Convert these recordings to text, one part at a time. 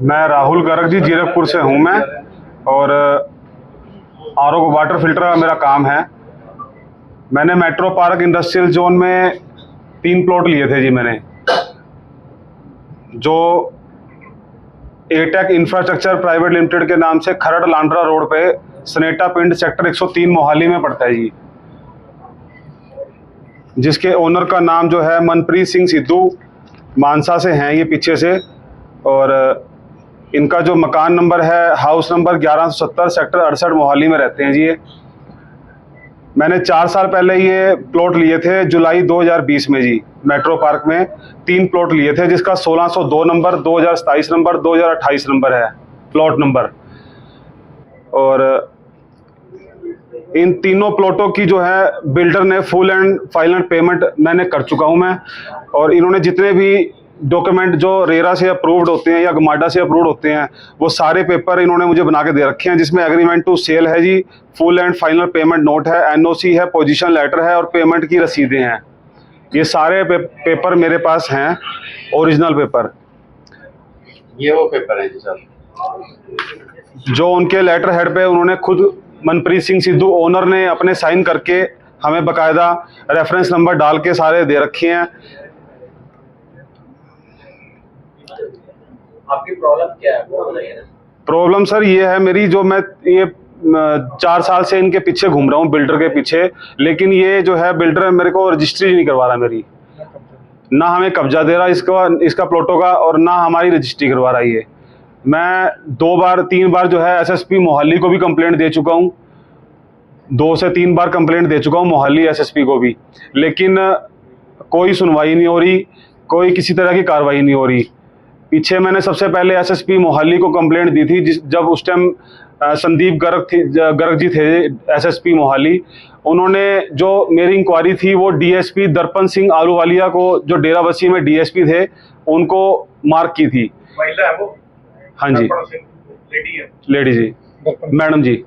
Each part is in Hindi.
मैं राहुल गर्ग जी जीरकपुर से हूँ मैं, और आरओ वाटर फिल्टर का मेरा काम है। मैंने मेट्रो पार्क इंडस्ट्रियल जोन में 3 प्लॉट लिए थे जी मैंने, जो एटेक इंफ्रास्ट्रक्चर प्राइवेट लिमिटेड के नाम से खरड़ लांड्रा रोड पे सनेटा पिंड सेक्टर 103 मोहाली में पड़ता है जी, जिसके ओनर का नाम जो है मनप्रीत सिंह सिद्धू, मानसा से हैं ये पीछे से। और इनका जो मकान नंबर है हाउस नंबर 1170 सेक्टर 68 मोहाली में रहते हैं जी ये। मैंने 4 साल पहले ये प्लॉट लिए थे जुलाई 2020 में जी, मेट्रो पार्क में 3 प्लॉट लिए थे, जिसका 1602 नंबर, 2027 नंबर, 2028 नंबर है प्लॉट नंबर। और इन तीनों प्लॉटों की जो है बिल्डर ने फुल एंड फाइनल पेमेंट मैंने कर चुका हूं मैं, और इन्होंने जितने भी डॉक्यूमेंट जो रेरा से अप्रूव्ड होते हैं या गमाडा से अप्रूव्ड होते हैं वो सारे पेपर इन्होंने मुझे बना के दे रखे हैं, जिसमें एग्रीमेंट टू सेल है जी, full and final payment note है, एनओसी है, पोजीशन लेटर है और पेमेंट की रसीदें हैं। ये सारे पेपर मेरे पास हैं, ओरिजिनल पेपर। ये वो पेपर है जी सर जो उनके लेटर हेड पे उन्होंने खुद मनप्रीत सिंह सिद्धू ओनर ने अपने साइन करके हमें बकायदा रेफरेंस नंबर डाल के सारे दे रखे हैं। आपकी प्रॉब्लम क्या है वो बताइए ना। प्रॉब्लम सर ये है मेरी, जो मैं ये 4 साल से इनके पीछे घूम रहा हूँ, बिल्डर के पीछे, लेकिन ये जो है बिल्डर मेरे को रजिस्ट्री नहीं करवा रहा मेरी, ना हमें कब्जा दे रहा इसका प्लॉटों का, और ना हमारी रजिस्ट्री करवा रहा है। मैं 3 बार जो है एसएसपी मोहाली को भी कंप्लेंट दे चुका हूँ, 2 से 3 बार कंप्लेंट दे चुका हूँ मोहाली एसएसपी को भी, लेकिन कोई सुनवाई नहीं हो रही, कोई किसी तरह की कार्रवाई नहीं हो रही। पीछे मैंने सबसे पहले एसएसपी मोहाली को कंप्लेंट दी थी, जब उस टाइम संदीप गर्ग जी थे एसएसपी मोहाली। उन्होंने जो मेरी इंक्वायरी थी वो डीएसपी दर्पण सिंह आलूवालिया को, जो डेराबस्सी में डीएसपी थे, उनको मार्क की थी। महिला है वो? हाँ जी, लेडी है। लेडी जी, मैडम जी,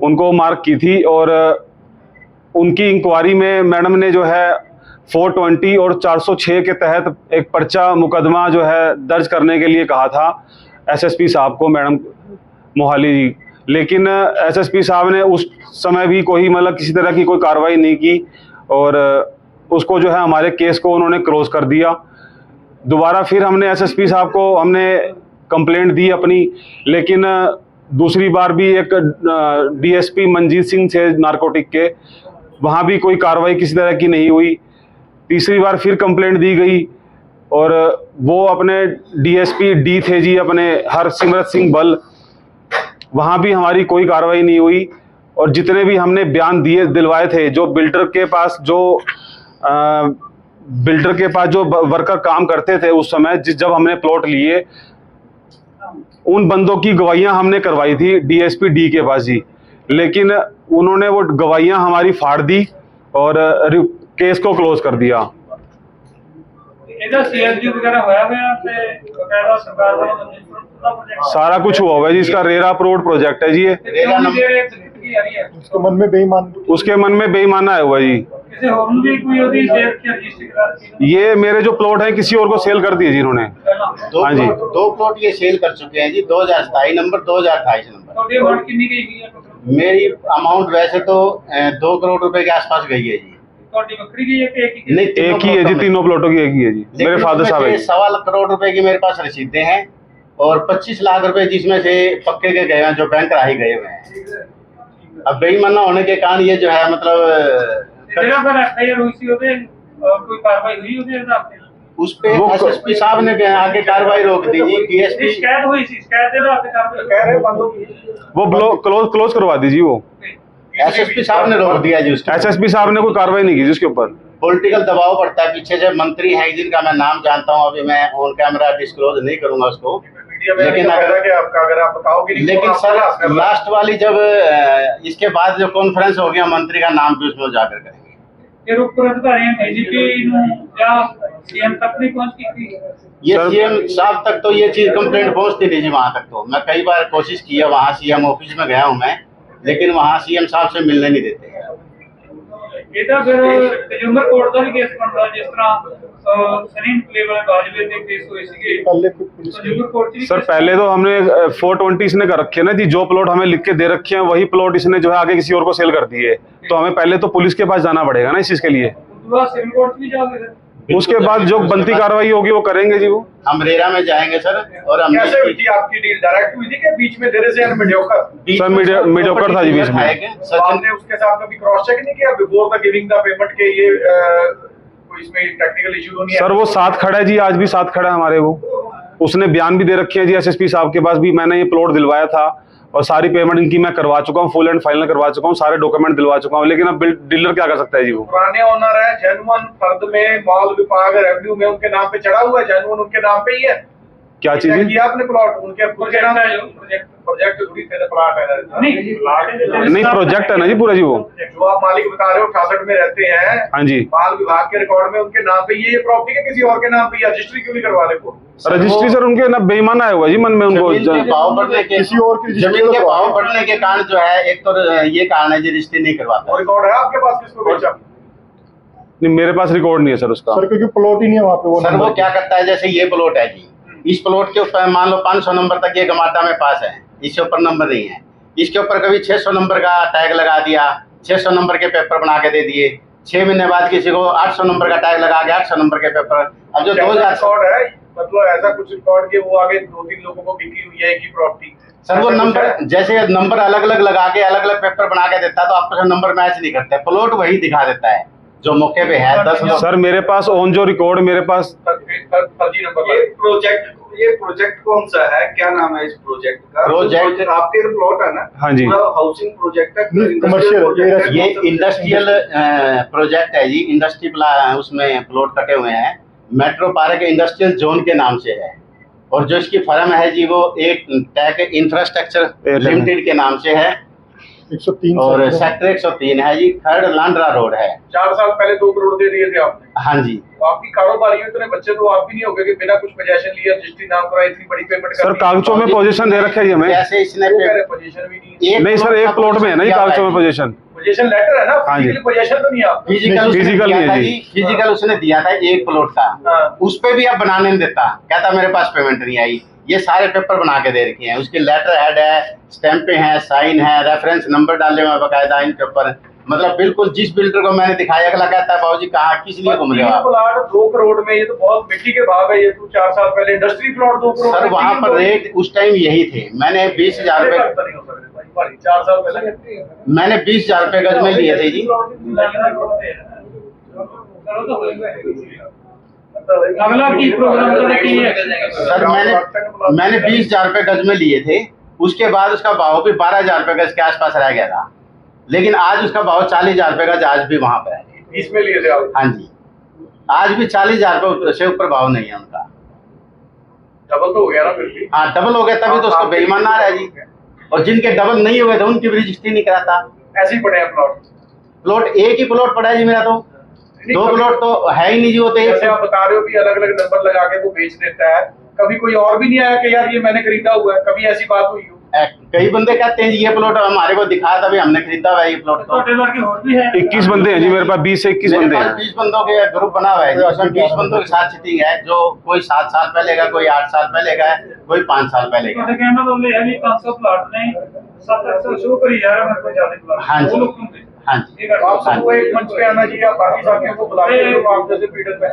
उनको मार्क की थी। और उनकी इंक्वायरी में मैडम ने जो है 420 और 406 के तहत एक पर्चा मुकदमा जो है दर्ज करने के लिए कहा था एसएसपी साहब को, मैडम मोहाली जी। लेकिन एसएसपी साहब ने उस समय भी कोई मतलब किसी तरह की कोई कार्रवाई नहीं की, और उसको जो है हमारे केस को उन्होंने क्लोज कर दिया। दोबारा फिर हमने एसएसपी साहब को हमने कंप्लेंट दी अपनी, लेकिन दूसरी बार भी एक डीएसपी मंजीत सिंह थे नारकोटिक के, वहाँ भी कोई कार्रवाई किसी तरह की नहीं हुई। तीसरी बार फिर कंप्लेंट दी गई, और वो अपने डीएसपी डी थे जी अपने हरसिमरत सिंह बल, वहाँ भी हमारी कोई कार्रवाई नहीं हुई। और जितने भी हमने बयान दिलवाए थे, जो बिल्डर के पास जो वर्कर काम करते थे उस समय जब हमने प्लॉट लिए, उन बंदों की गवाहियां हमने करवाई थी डीएसपी डी के पास जी, लेकिन उन्होंने वो गवाहियां हमारी फाड़ दी और केस को क्लोज कर दिया। सारा कुछ हुआ हुआ है जी, इसका रेरा अप्रूव्ड प्रोजेक्ट है जी ये। उसके मन में बेईमाना है हुआ जी। ये मेरे जो प्लॉट है किसी और को सेल कर दिए जी इन्होंने। हाँ जी, 2 प्लॉट ये सेल कर चुके हैं जी, 2027 नंबर, 2028 नंबर। मेरी अमाउंट वैसे तो 2 करोड़ रुपए के आसपास गई है जी। नहीं, एक ही है जी, तीनों प्लॉटों की एक ही है जी। मेरे फादर साहब है। 1.25 करोड़ रुपए की मेरे पास रसीदें हैं, और 25 लाख रुपए जिसमें से पक्के के गए हैं, जो बैंक राही गए हुए हैं। अब बेईमाना होने के कारण ये जो है मतलब उस पे एसएसपी साहब ने आगे कार्रवाई रोक दी जी। डीएसपी वो क्लोज करवा दीजिए। वो एसएसपी साहब ने रोक दिया जी उसको। एसएसपी साहब ने कोई कार्रवाई नहीं की जिसके ऊपर। पॉलिटिकल दबाव पड़ता है पीछे से। मंत्री हैं जिनका मैं नाम जानता हूं, अभी मैं ऑन कैमरा डिस्क्लोज नहीं करूंगा उसको, लेकिन अगर आप बताओगे। लेकिन सर लास्ट वाली जब इसके बाद जो कॉन्फ्रेंस हो गया, मंत्री का नाम भी उसमें उजागर करेंगे। ये सीएम साहब तक तो ये चीज कंप्लेंट पहुंचती नहीं जी। वहां तक तो मैं कई बार कोशिश की है, वहां सीएम ऑफिस में गया हूं मैं, लेकिन वहां सीएम साहब से मिलने नहीं देते। ਇਹ ਤਾਂ ਫਿਰ ਕੰਜ਼ਿਊਮਰ ਕੋਰਟ ਦਾ ਵੀ ਕੇਸ ਬਣਦਾ, ਜਿਸ ਤਰ੍ਹਾਂ ਸਨੀ ਪਲੇ ਵਾਲੇ ਬਾਜਵੇ ਦੇ ਕੇਸ ਹੋਏ ਸੀਗੇ ਕੰਜ਼ਿਊਮਰ कोर्ट ਚ। सर पहले तो हमने 420 इसने कर रखी है ना जी, जो प्लॉट हमें लिख के दे रखे हैं वही प्लॉट इसने जो है आगे किसी और को सेल कर दिए, तो हमें पहले तो पुलिस के पास जाना पड़ेगा ना इस चीज के लिए। उसके बाद सिविल कोर्ट भी जाओगे सर? उसके बाद जो बनती कार्रवाई होगी वो करेंगे जी। वो हम रेरा में जाएंगे सर। और हम कैसे हुई थी आपकी डील? डायरेक्ट हुई थी कि बीच में देरे से मीडियोकर? सर मीडियोकर था जी बीच में। आपने उसके साथ कभी क्रॉस चेक नहीं किया before the giving the payment के ये कोई इसमें टेक्निकल इशू तो नहीं है? सर वो साथ खड़ा है जी, आज भी साथ खड़ा है हमारे। वो उसने बयान भी दे रखे हैं जी एसएसपी साहब के पास भी, मैंने ये प्लॉट दिलवाया था और सारी पेमेंट इनकी मैं करवा चुका हूँ, फुल एंड फाइनल करवा चुका हूँ, सारे डॉक्यूमेंट दिलवा चुका हूँ, लेकिन अब डीलर क्या कर सकता है जी। वो पुराने ओनर है, जेन्युइन फर्द में माल विभाग रेवेन्यू में उनके नाम पे चढ़ा हुआ है, जेन्युइन उनके नाम पे ही है। क्या चीज है? किया आपने प्लॉट उनके नाम पे? प्रोजेक्ट थोड़ी तेरे प्लॉट है नहीं, प्रोजेक्ट है ना जी पूरा जी। वो जो आप मालिक बता रहे हो 68 में रहते हैं, हाँ जी, माल विभाग के रिकॉर्ड में उनके नाम पे ये प्रॉपर्टी है, किसी और के नाम पे रजिस्ट्री क्यों नहीं करवा रहे को? रजिस्ट्री सर उनके ना बेईमान आया हुआ जी मन में उनको। जमीन के भाव बढ़ने के किसी और की जमीन के भाव बढ़ने के कारण जो है, एक तो ये कारण है जी रजिस्ट्री नहीं करवाता। और रिकॉर्ड है आपके पास किसको बेचा? नहीं, मेरे पास रिकॉर्ड नहीं है सर उसका। सर क्योंकि प्लॉट ही नहीं है वहाँ पे। सर वो क्या करता है, जैसे ये प्लॉट है जी, इस प्लॉट के ऊपर मान लो 500 नंबर तक ये गमाटा में पास है, इसके ऊपर नंबर नहीं है, इसके ऊपर कभी 600 नंबर का टैग लगा दिया, 600 नंबर के पेपर बना के दे दिए, 6 महीने बाद किसी को 800 नंबर का टैग लगा के 800 नंबर के पेपर। अब जो 2000 रिकॉर्ड है, मतलब ऐसा कुछ रिकॉर्ड के वो आगे 2-3 लोगों को बिकी हुई है की प्रॉपर्टी? सर वो नंबर जैसे नंबर अलग अलग लगा के अलग अलग पेपर बना के देता है, तो आपको नंबर मैच नहीं करते, प्लॉट वही दिखा देता है जो मौके पे है। 10 सर मेरे पास ऑन जो रिकॉर्ड मेरे पास फर्जी नंबर। ये प्रोजेक्ट कौन सा है, क्या नाम है इस प्रोजेक्ट का? प्रोजेक्ट आपके तो प्लॉट है ना? हाँ जी, हाउसिंग प्रोजेक्ट है, कमर्शियल ये इंडस्ट्रियल प्रोजेक्ट है जी। इंडस्ट्री उसमें प्लॉट कटे हुए हैं, मेट्रो पार्क इंडस्ट्रियल जोन के नाम से है, और जो इसकी फर्म है जी वो एक टेक इंफ्रास्ट्रक्चर लिमिटेड के नाम से है, 103 और सेक्टर 103 है जी, थर्ड लांड्रा रोड है। 4 साल पहले 2 करोड़ दे दिए थे आपने। हाँ जी। तो आपकी कारोबारी हो, इतने बच्चे तो आप भी नहीं हो गए कि बिना कुछ पोजीशन लिए रजिस्ट्री नाम कराई, इतनी बड़ी पेमेंट सर कागजों में पोजीशन दे रखे है जी हमें। जैसे इसने पोजीशन भी नहीं, नहीं सर, एक प्लॉट में है ना जी कागजों में पोजीशन। पोजीशन लेटर है ना, हाँ जी। फिजिकली पोजीशन तो नहीं है आपका। फिजिकल नहीं है जी। फिजिकल उसने दिया था एक प्लॉट का, उस पे भी अब बनाने नहीं देता, कहता मेरे पास पेमेंट नहीं आई। ये सारे पेपर बना के दे रखे हैं, उसके लेटर हेड है, स्टैंपे हैं, साइन है, रेफरेंस नंबर डाले हुए हैं बकायदा इनके ऊपर। मतलब बिल्कुल जिस बिल्डर को मैंने दिखाया, अगला कहता है बाबूजी कहाँ किस लिए घूम रहे हो आप? प्लॉट 2 करोड़ में, ये तो बहुत मिट्टी के भाव है। ये तो 4 साल पहले इंडस्ट्री प्लॉट 2 करोड़ सर वहाँ पर रेट उस टाइम यही थे। मैंने 20,000 रुपए 4 साल पहले मैंने 20,000 रुपए गज में लिए थे जी। अगला की प्रोग्राम की है सर मैंने 20,000 रुपए गज में लिए थे, उसके बाद उसका भाव भी 12,000 रुपए गज के आसपास रह गया था, लेकिन आज उसका भाव 40,000 रुपए गज आज भी वहां पर है। 20 में लिए थे आप? हाँ जी, आज भी 40,000 रुपए से ऊपर भाव नहीं है उनका। डबल तो हो गया ना फिर भी? हाँ डबल हो गया, तभी तो उसको बेईमान ना रहा जी। और जिनके डबल नहीं हुए थे उनकी भी रजिस्ट्री नहीं कराता। ऐसे ही पड़े हैं प्लॉट एक ही प्लॉट पड़ा है जी मेरा, तो 2 प्लॉट तो है ही नहीं जी। वो तो जैसे आप बता रहे हो कि अलग अलग नंबर लगा के वो बेच देता है, कभी कोई और भी नहीं आया कि यार ये मैंने खरीदा हुआ है? कभी ऐसी बात हुई हो? कई बंदे कहते हैं जी ये प्लॉट हमारे को दिखाया था, हमने खरीदा हुआ है ये प्लॉट। तो 21 बंदे हैं जी मेरे पास, 20 से 21 बंदे हैं। 20 बंदों के ग्रुप बना हुआ है, उसमें 20 बंदों के साथ सिटिंग है, जो कोई 7 साल पहले का, कोई 8 साल पहले का, कोई 5 साल पहले का। हाँ जी, हाँ जी। आप सबको एक मंच पे आना चाहिए, आप बाकी साथियों को बुला के आप जैसे पीड़ित में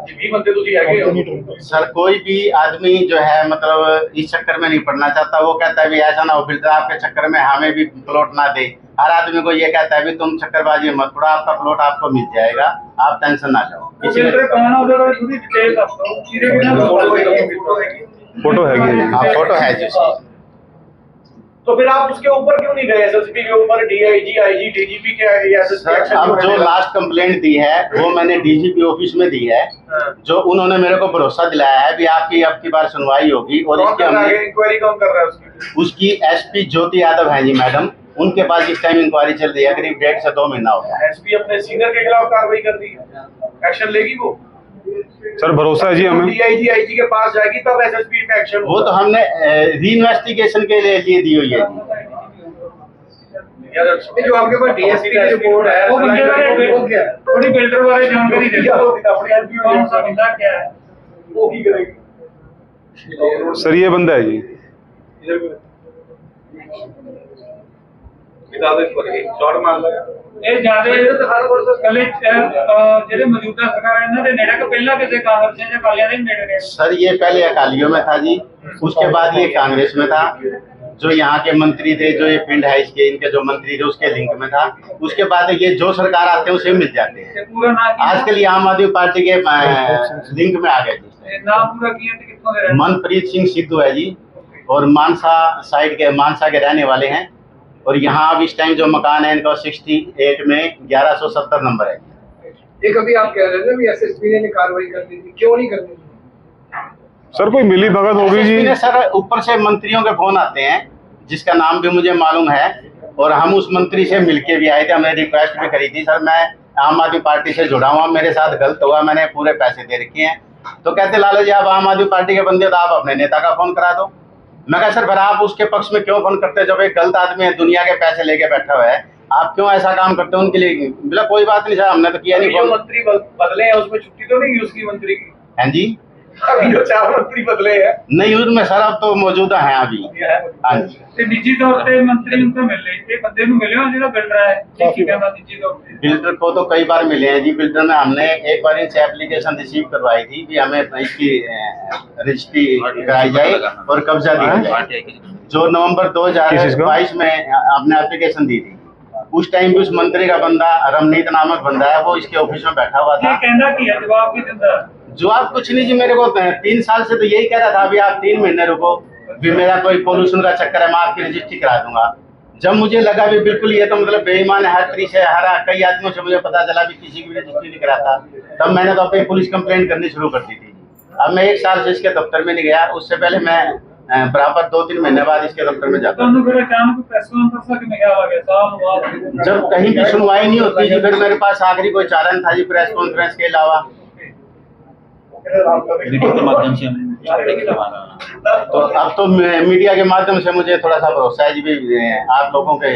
भी बंदे तो है। सर कोई भी आदमी जो है मतलब इस चक्कर में नहीं पड़ना चाहता। वो कहता है भी ऐसा ना हो बिल्डर आपके चक्कर में हमें भी प्लॉट ना दे। हर आदमी को ये कहता है भी तुम चक्करबाजी मत करो, आपका प्लॉट आपको मिल जाएगा, आप टेंशन ना लो। फोटो है हाँ फोटो है जी। तो फिर आप उसके ऊपर क्यों नहीं गए? एसएसपी के ऊपर डीआईजी, आईजी, डीजीपी के एसएसपी? अब जो लास्ट कंप्लेंट दी है वो मैंने डीजीपी ऑफिस में दी है, जो उन्होंने मेरे को भरोसा दिलाया है भी आपकी अब की बार सुनवाई होगी। और इसके इंक्वायरी कौन कर रहा है उसकी एसपी ज्योति यादव है जी मैडम, उनके पास इस टाइम इंक्वायरी चल रही है, करीब 1.5 से 2 महीना हो गया। एसपी अपने सीनियर के खिलाफ कार्रवाई कर रही है, एक्शन लेगी वो? सर भरोसा है जी हमें। डीआईजी, आईजी के पास जाएगी तब एसएसपी में एक्शन। वो तो हमने री इन्वेस्टिगेशन के लिए दी हुई है जी। जो आपके पास डीएसपी की रिपोर्ट है वो बंदे बारे वो क्या है? थोड़ी बिल्डर बारे जानकारी दे क्या दो होती है अपनी कौन सा बंदा क्या है वो की करेगी सर ये बंदा है जी। शॉर्ट मार लगा ਇਹ ਜਿਆਦਾ ਕੱਲੇ ਜਿਹੜੇ ਮੌਜੂਦਾ ਸਰਕਾਰ ਇਹਨਾਂ ਦੇ ਨੇੜੇ ਕਿ ਪਹਿਲਾਂ ਕਿਸੇ ਕਾਂਗਰਸੀਆਂ ਜਾਂ ਅਕਾਲੀਆਂ ਦੇ ਨੇੜੇ ਨੇ सर ये पहले अकालियों में था जी, उसके बाद ये कांग्रेस में था। जो यहाँ के मंत्री थे, जो ये पिंड है इसके, इनके जो मंत्री थे उसके लिंक में था। उसके बाद ये जो सरकार आते हैं उसे मिल जाते हैं। ਇਹ ਪੂਰਾ ਨਾਮ आजकल ये आम आदमी पार्टी के लिंक में आ गए जी। ਨਾਮ ਪੂਰਾ ਕੀ ਹੈ ਤੇ ਕਿੱਥੋਂ ਦੇ ਰਹਿਣ मनप्रीत सिंह सिद्धू है जी, और मानसा साइड के, मानसा के रहने वाले हैं। और यहाँ अब इस टाइम जो मकान है इनका 68 में 1170 नंबर है। ये कभी आप कह रहे थे भी एसएसपी ने कार्रवाई कर दी थी, क्यों नहीं करनी थी? सर कोई मिली भगत होगी SSP जी। ने सर ऊपर से मंत्रियों के फोन आते हैं, जिसका नाम भी मुझे मालूम है, और हम उस मंत्री से मिलके भी आए थे। हमने रिक्वेस्ट भी करी थी, सर मैं आम आदमी पार्टी से जुड़ा हुआ, मेरे साथ गलत हुआ, मैंने पूरे पैसे दे रखे हैं। तो कहते लाला जी आप आम आदमी पार्टी के बंदे, तो आप अपने नेता का फोन करा दो। मैं कहा सर फिर आप उसके पक्ष में क्यों फोन करते हैं, जब एक गलत आदमी है, दुनिया के पैसे लेके बैठा हुआ है, आप क्यों ऐसा काम करते हो उनके लिए? बोला कोई बात नहीं सर, हमने तो किया नहीं जो फोन। मंत्री बदले हैं उसमें छुट्टी तो नहीं उसकी मंत्री की? हैं जी अभी जो 4 मंत्री बदले हैं नहीं, उसमें सर अब तो मौजूदा है अभी। हाँ जी ਤੇ ਨਿੱਜੀ ਤੌਰ ਤੇ ਮੰਤਰੀ ਨੂੰ ਤਾਂ ਮਿਲੇ ਇਹ ਬੰਦੇ ਨੂੰ ਮਿਲਿਆ ਜਿਹੜਾ ਬਿਲਡਰ ਹੈ ਕੀ ਕਹਿੰਦਾ ਨਿੱਜੀ ਤੌਰ ਤੇ बिल्डर को तो कई बार मिले हैं जी। बिल्डर में हमने एक बार इनसे एप्लीकेशन रिसीव करवाई थी कि हमें इसकी रजिस्ट्री कराई जाए और कब्जा दिया जाए, जो नवंबर किस चीज़ का? 2022 में आपने एप्लीकेशन दी थी। उस टाइम भी उस मंत्री का बंदा रमनीत नामक बंदा है, वो इसके ऑफिस में बैठा हुआ ਇਹ था। ਕਹਿੰਦਾ ਕੀ ਹੈ ਜਵਾਬ ਕੀ ਦਿੰਦਾ जवाब कुछ नहीं जी, मेरे को 3 साल से तो यही कह रहा था अभी आप 3 महीने रुको, भी मेरा कोई पोल्यूशन का चक्कर है, मैं आपकी रजिस्ट्री करा दूंगा। जब मुझे लगा भी बिल्कुल ये तो मतलब बेईमान है, हर तरीके से कई आदमियों से मुझे पता चला भी किसी की भी रजिस्ट्री नहीं कराता, तब मैंने तो अपनी पुलिस कंप्लेंट करनी शुरू कर दी थी। अब मैं 1 साल से इसके दफ्तर में नहीं गया, उससे पहले मैं बराबर 2-3 महीने बाद इसके दफ्तर में जाता हूँ। ਤੁਹਾਨੂੰ ਫਿਰ अचानक प्रेस कॉन्फ्रेंस का क्या आ गया साल बाद जब कहीं भी सुनवाई नहीं होती जी, फिर मेरे पास आखिरी कोई चारण था जी प्रेस कॉन्फ्रेंस के अलावा। वीडियो के माध्यम से हम जानते कि हमारा तो अब तो मीडिया के माध्यम से मुझे थोड़ा सा भरोसा है जी भी आप लोगों के